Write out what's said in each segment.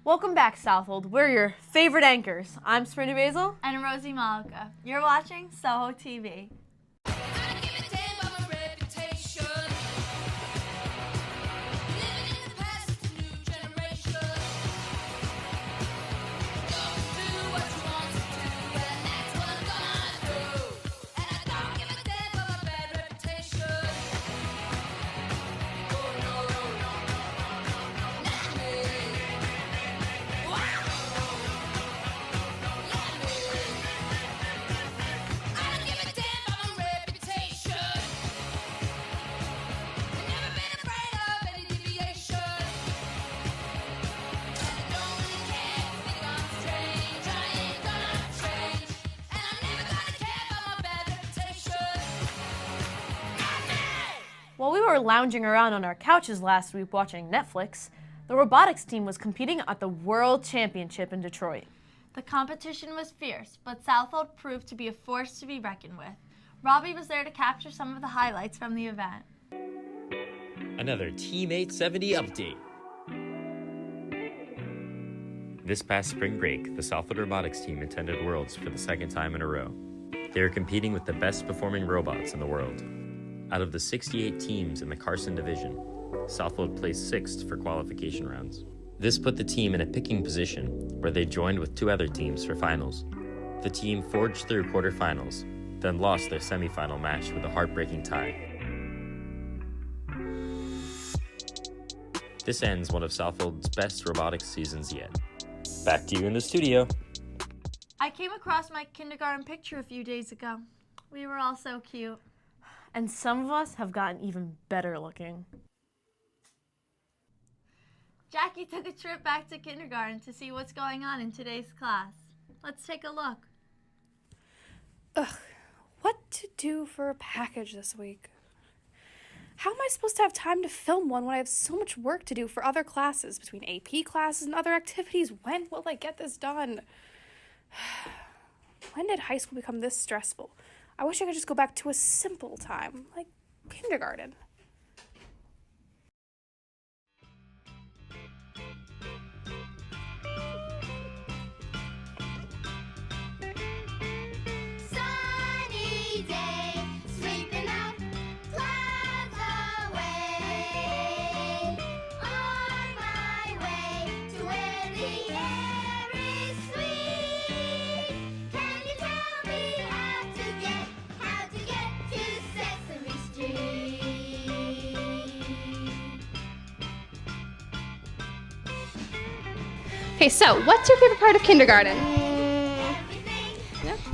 Welcome back, Southold. We're your favorite anchors. I'm Sprinty Basil. And Rosie Malika. You're watching Soho TV. While we were lounging around on our couches last week watching Netflix, the robotics team was competing at the World Championship in Detroit. The competition was fierce, but Southold proved to be a force to be reckoned with. Robbie was there to capture some of the highlights from the event. Another Team 870 update. This past spring break, the Southold Robotics team attended Worlds for the second time in a row. They are competing with the best performing robots in the world. Out of the 68 teams in the Carson division, Southold placed 6th for qualification rounds. This put the team in a picking position where they joined with 2 other teams for finals. The team forged through quarterfinals, then lost their semifinal match with a heartbreaking tie. This ends one of Southold's best robotics seasons yet. Back to you in the studio. I came across my kindergarten picture a few days ago. We were all so cute. And some of us have gotten even better looking. Jackie took a trip back to kindergarten to see what's going on in today's class. Let's take a look. Ugh, what to do for a package this week? How am I supposed to have time to film one when I have so much work to do for other classes, between AP classes and other activities? When will I get this done? When did high school become this stressful? I wish I could just go back to a simple time, like kindergarten. Sunny day, sweeping out clouds away. On my way to where the air is sweet. Can you tell me how to get to Sesame Street? Okay, so what's your favorite part of kindergarten?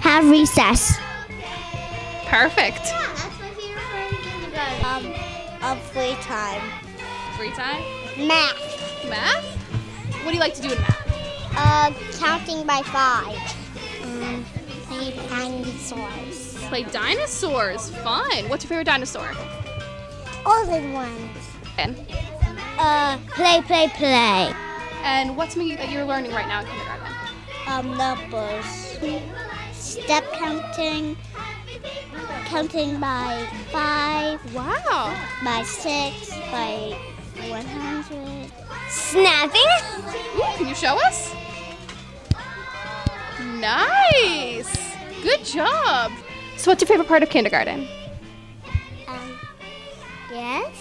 Have recess. Perfect. That's my favorite part of kindergarten. Of free time. Free time? Math. Math? What do you like to do in math? Counting by 5. Play dinosaurs. Play dinosaurs. Fun. What's your favorite dinosaur? All in ones. And, Play. and what's something that you're learning right now in kindergarten? Numbers. Step counting. Counting by 5, Wow. by 6, by 100. Snapping. Ooh, can you show us? Nice. Good job. So what's your favorite part of kindergarten? Yes.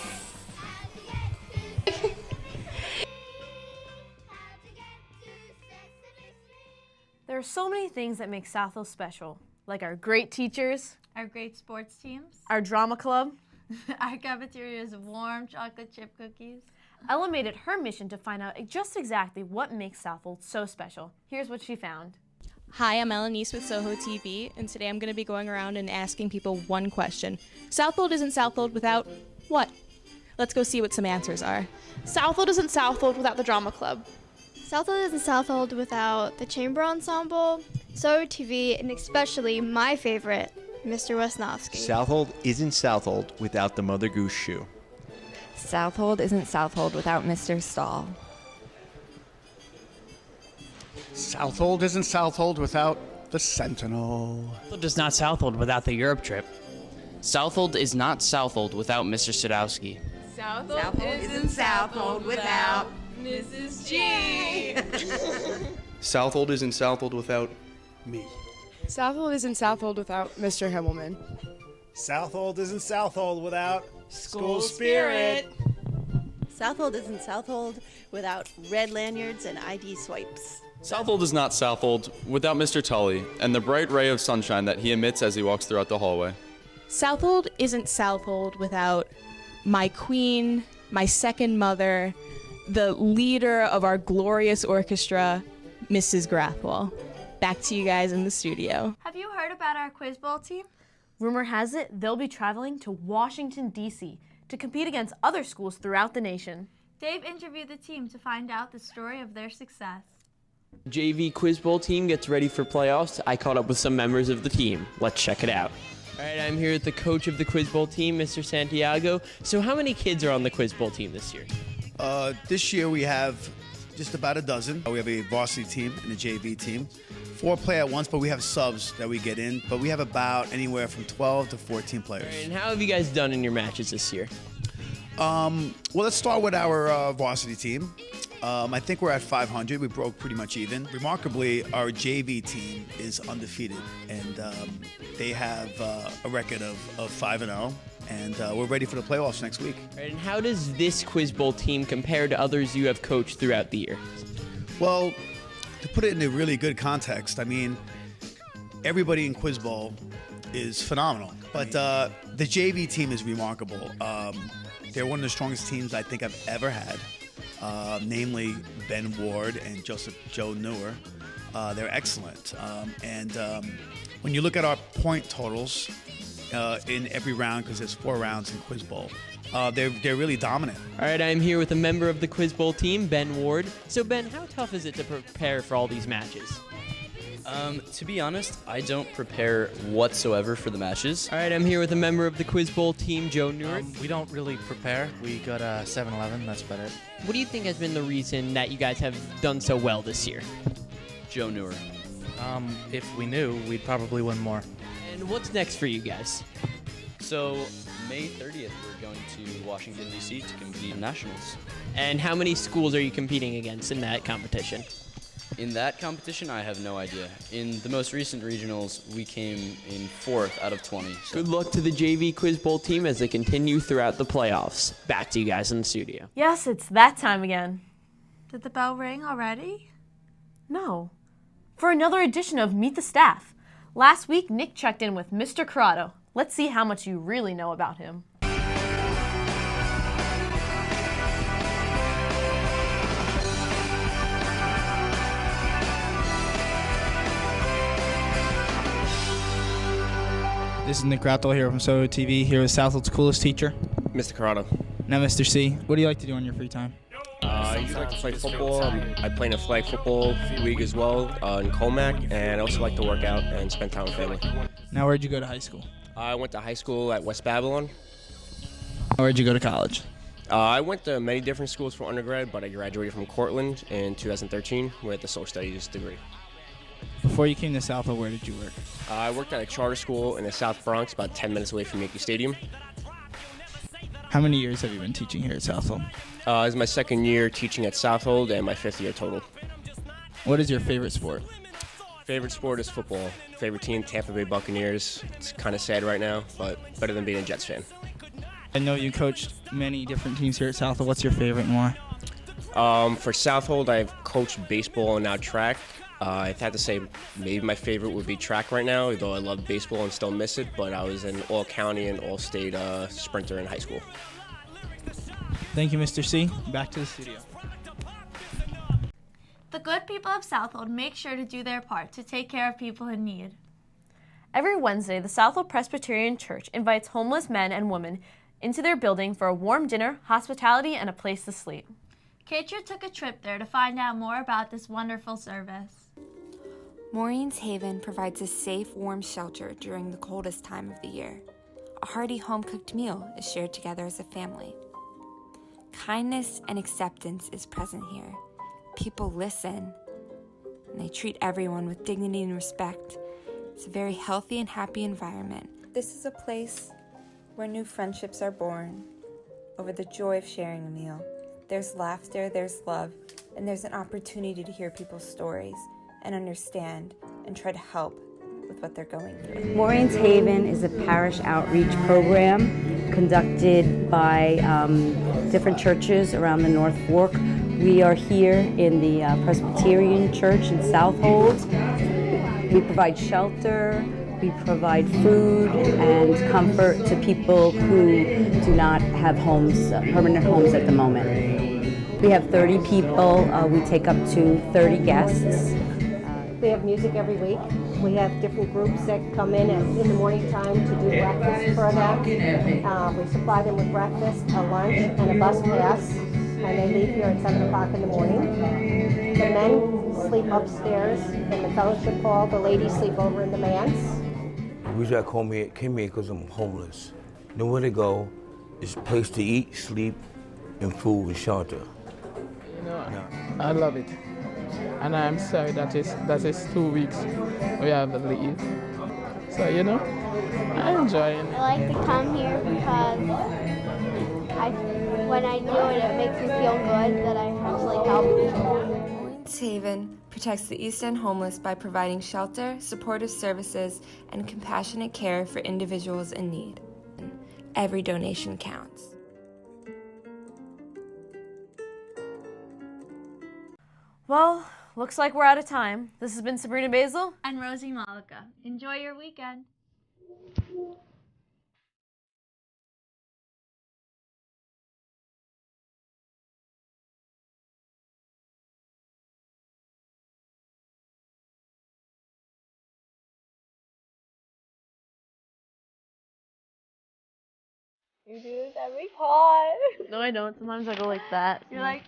There are so many things that make Southold special, like our great teachers, Our great sports teams. our drama club. Our cafeteria's warm chocolate chip cookies. Ella made it her mission to find out just exactly what makes Southold so special. Here's what she found. Hi, I'm Elenice with Soho TV, and today I'm going to be going around and asking people one question. Southold isn't Southold without what? Let's go see what some answers are. Southold isn't Southold without the drama club. Southold isn't Southold without the chamber ensemble, Soho TV, and especially my favorite, Mr. Wesnowski. Southold isn't Southold without the Mother Goose shoe. Southold isn't Southold without Mr. Stahl. Southold isn't Southold without the Sentinel. Southold is not Southold without the Europe trip. Southold is not Southold without Mr. Sadowski. Southold isn't Southold without Mrs. G. Southold isn't Southold without me. Southold isn't Southold without Mr. Himmelman. Southold isn't Southold without school spirit. Southold isn't Southold without red lanyards and ID swipes. Southold is not Southold without Mr. Tully and the bright ray of sunshine that he emits as he walks throughout the hallway. Southold isn't Southold without my queen, my second mother, the leader of our glorious orchestra, Mrs. Grathwell. Back to you guys in the studio. Have you heard about our Quiz Bowl team? Rumor has it they'll be traveling to Washington, D.C. to compete against other schools throughout the nation. Dave interviewed the team to find out the story of their success. JV Quiz Bowl team gets ready for playoffs. I caught up with some members of the team. Let's check it out. All right, I'm here with the coach of the Quiz Bowl team, Mr. Santiago. So how many kids are on the Quiz Bowl team this year? This year we have just about a dozen. We have a varsity team and a JV team. 4 play at once, but we have subs that we get in. But we have about anywhere from 12 to 14 players. All right, and how have you guys done in your matches this year? Well, let's start with our varsity team. I think we're at 500. We broke pretty much even. Remarkably, our JV team is undefeated, and they have a record of 5-0. And we're ready for the playoffs next week. All right, and how does this Quiz Bowl team compare to others you have coached throughout the year? Well, to put it in a really good context, I mean, everybody in Quiz Bowl is phenomenal, but the JV team is remarkable. They're one of the strongest teams I think I've ever had, namely Ben Ward and Joe Newer. They're excellent. And when you look at our point totals in every round, because there's 4 rounds in Quiz Bowl, they're really dominant. All right, I'm here with a member of the Quiz Bowl team, Ben Ward. So Ben, how tough is it to prepare for all these matches? To be honest, I don't prepare whatsoever for the matches. All right, I'm here with a member of the Quiz Bowl team, Joe Newer. We don't really prepare. We go to 7-Eleven, that's about it. What do you think has been the reason that you guys have done so well this year? Joe Newer. If we knew, we'd probably win more. And what's next for you guys? So, May 30th, we're going to Washington, D.C. to compete in nationals. And how many schools are you competing against in that competition? In that competition, I have no idea. In the most recent regionals, we came in 4th out of 20. So. Good luck to the JV Quiz Bowl team as they continue throughout the playoffs. Back to you guys in the studio. Yes, it's that time again. Did the bell ring already? No. For another edition of Meet the Staff. Last week, Nick checked in with Mr. Corrado. Let's see how much you really know about him. This is Nick Rattle here from Soho TV, here with Southold's coolest teacher, Mr. Corrado. Now, Mr. C, what do you like to do on your free time? I usually like to play football. I play in a flag football league as well in Comac, and I also like to work out and spend time with family. Now, where'd you go to high school? I went to high school at West Babylon. Where'd you go to college? I went to many different schools for undergrad, but I graduated from Cortland in 2013 with a social studies degree. Before you came to Southold, where did you work? I worked at a charter school in the South Bronx, about 10 minutes away from Yankee Stadium. How many years have you been teaching here at Southold? This is my second year teaching at Southold and my 5th year total. What is your favorite sport? Favorite sport is football. Favorite team, Tampa Bay Buccaneers. It's kind of sad right now, but better than being a Jets fan. I know you coached many different teams here at Southold. What's your favorite and why? For Southold, I've coached baseball and now track. I'd have to say maybe my favorite would be track right now, although I love baseball and still miss it, but I was an all-county and all-state sprinter in high school. Thank you, Mr. C. Back to the studio. The good people of Southold make sure to do their part to take care of people in need. Every Wednesday, the Southold Presbyterian Church invites homeless men and women into their building for a warm dinner, hospitality, and a place to sleep. Katria took a trip there to find out more about this wonderful service. Maureen's Haven provides a safe, warm shelter during the coldest time of the year. A hearty home-cooked meal is shared together as a family. Kindness and acceptance is present here. People listen, and they treat everyone with dignity and respect. It's a very healthy and happy environment. This is a place where new friendships are born over the joy of sharing a meal. There's laughter, there's love, and there's an opportunity to hear people's stories and understand and try to help with what they're going through. Maureen's Haven is a parish outreach program conducted by different churches around the North Fork. We are here in the Presbyterian Church in Southold. We provide shelter, we provide food and comfort to people who do not have homes, permanent homes at the moment. We have 30 people. We take up to 30 guests. We have music every week. We have different groups that come in the morning time to do breakfast for them. We supply them with breakfast, a lunch, and a bus pass, and they leave here at 7 o'clock in the morning. The men sleep upstairs in the fellowship hall. The ladies sleep over in the manse. The reason I came here because I'm homeless. Nowhere to go, is a place to eat, sleep, and food and shelter. You know, I love it. And I'm sorry that is 2 weeks we have to leave. So, you know, I enjoy it. I like to come here because when I do it, it makes me feel good that I actually help people. Maureen's Haven protects the East End homeless by providing shelter, supportive services, and compassionate care for individuals in need. Every donation counts. Well, looks like we're out of time. This has been Sabrina Basil and Rosie Malika. Enjoy your weekend. You do this every part. No, I don't. Sometimes I go like that. You're like,